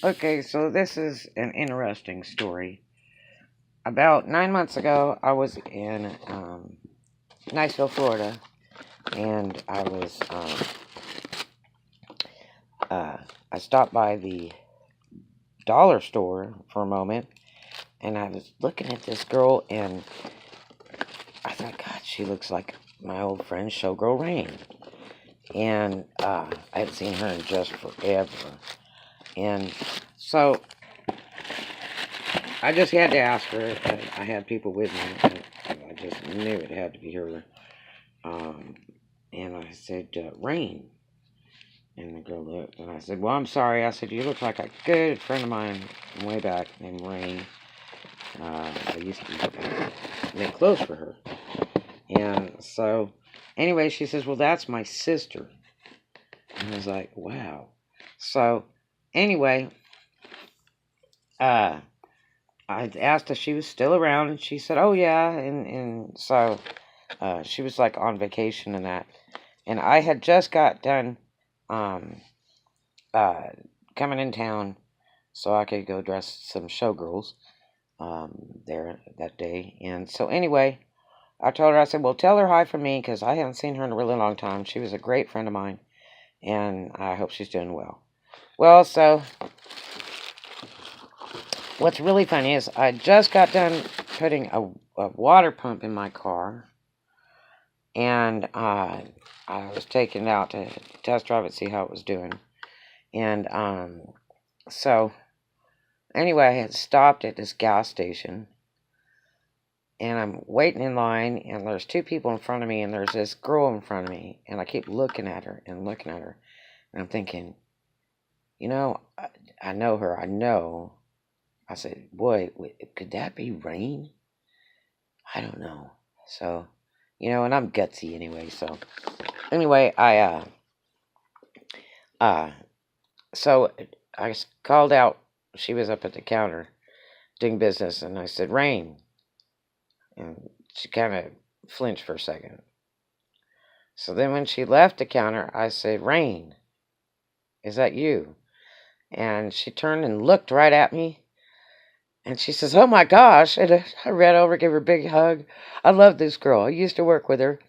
Okay, so this is an interesting story. About 9 months ago, I was in Niceville, Florida, and uh, I stopped by the dollar store for a moment, and I was looking at this girl, and I thought, God, she looks like my old friend Showgirl Rain. And I hadn't seen her in just forever. And so I just had to ask her. I had people with me. And I just knew it had to be her. Um, and I said, Rain. And the girl looked, and I said, well, I'm sorry. I said, you look like a good friend of mine from way back named Rain. I used to make clothes for her. And so, anyway, she says, well, that's my sister. And I was like, wow. So, anyway, uh, I asked if she was still around, and she said, oh, yeah. And so she was like on vacation and that. And I had just got done um, uh, coming in town so I could go dress some showgirls there that day. And so, anyway, I told her, I said, well, tell her hi from me because I haven't seen her in a really long time. She was a great friend of mine, and I hope she's doing well. Well, so what's really funny is I just got done putting a water pump in my car, and I was taking it out to test drive it, see how it was doing. And so anyway, I had stopped at this gas station, and I'm waiting in line, and there's two people in front of me, and there's this girl in front of me, and I keep looking at her and looking at her, and I'm thinking, I know her, I know. I said, boy, could that be Rain? I don't know. So, and I'm gutsy anyway. So, anyway, uh, so I called out. She was up at the counter doing business, and I said, Rain. And she kind of flinched for a second. So then when she left the counter, I said, Rain, is that you? And she turned and looked right at me. And she says, oh my gosh. And I ran over, gave her a big hug. I love this girl. I used to work with her.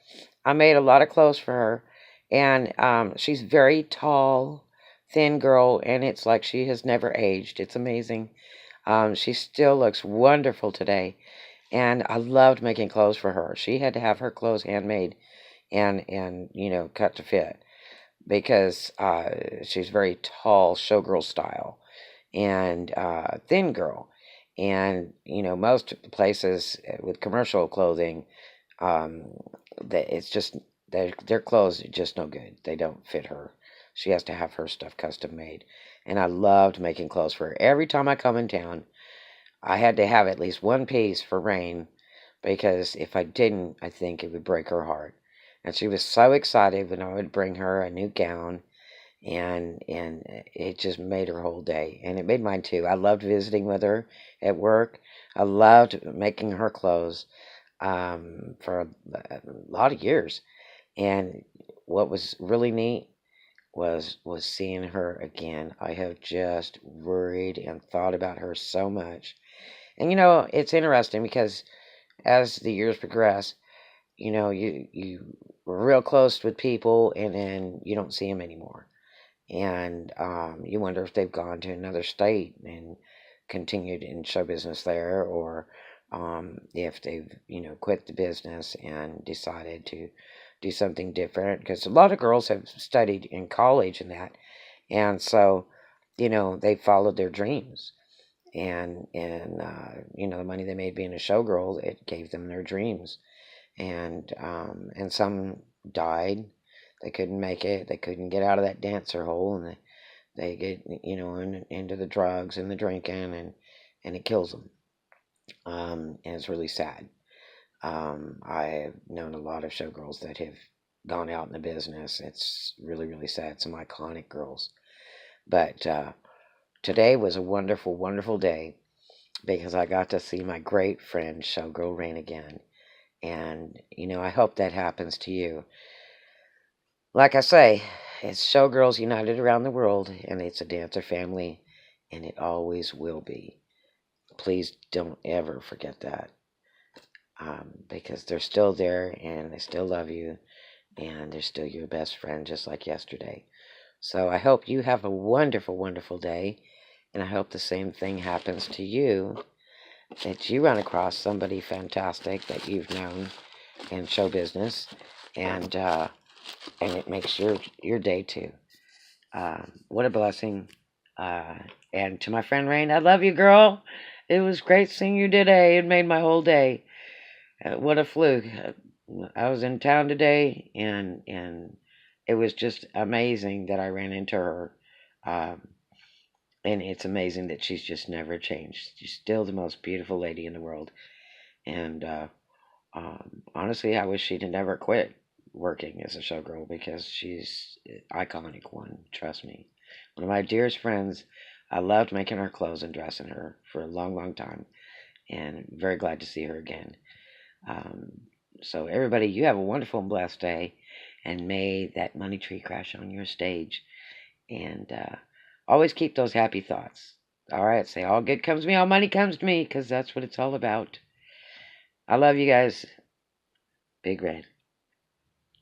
I made a lot of clothes for her. And she's very tall, thin girl. And it's like she has never aged. It's amazing. She still looks wonderful today. And I loved making clothes for her. She had to have her clothes handmade and cut to fit. Because she's very tall, showgirl style. And thin girl. And most places with commercial clothing, it's just their clothes are just no good. They don't fit her. She has to have her stuff custom made. And I loved making clothes for her. Every time I come in town, I had to have at least one piece for Rain, because if I didn't, I think it would break her heart. And she was so excited when I would bring her a new gown, and it just made her whole day, and it made mine too. I loved visiting with her at work. I loved making her clothes for a lot of years. And what was really neat was seeing her again. I have just worried and thought about her so much. And it's interesting because as the years progress, you were real close with people, and then you don't see them anymore. And you wonder if they've gone to another state and continued in show business there, or if they've quit the business and decided to do something different, because a lot of girls have studied in college and that, and so they followed their dreams, and the money they made being a showgirl, it gave them their dreams. And some died. They couldn't make it. They couldn't get out of that dancer hole, and they get into the drugs and the drinking, and it kills them. And it's really sad. I have known a lot of showgirls that have gone out in the business. It's really, really sad. Some iconic girls. But today was a wonderful, wonderful day because I got to see my great friend Showgirl Rain again. And, I hope that happens to you. Like I say, it's Showgirls United around the world, and it's a dancer family. and it always will be. Please don't ever forget that, because they're still there, and they still love you, and they're still your best friend, just like yesterday. So I hope you have a wonderful, wonderful day, and I hope the same thing happens to you, that you run across somebody fantastic that you've known in show business, and it makes your day too. What a blessing. And to my friend Rain, I love you, girl. It was great seeing you today. It made my whole day. What a fluke. I was in town today, and it was just amazing that I ran into her. Um, and it's amazing that she's just never changed. She's still the most beautiful lady in the world. And honestly, I wish she'd never quit working as a showgirl, because she's an iconic one. Trust me. One of my dearest friends. I loved making her clothes and dressing her for a long, long time, and I'm very glad to see her again. Um, so, everybody, you have a wonderful and blessed day, and may that money tree crash on your stage. And always keep those happy thoughts. All right, say all good comes to me, all money comes to me, because that's what it's all about. I love you guys. Big Red.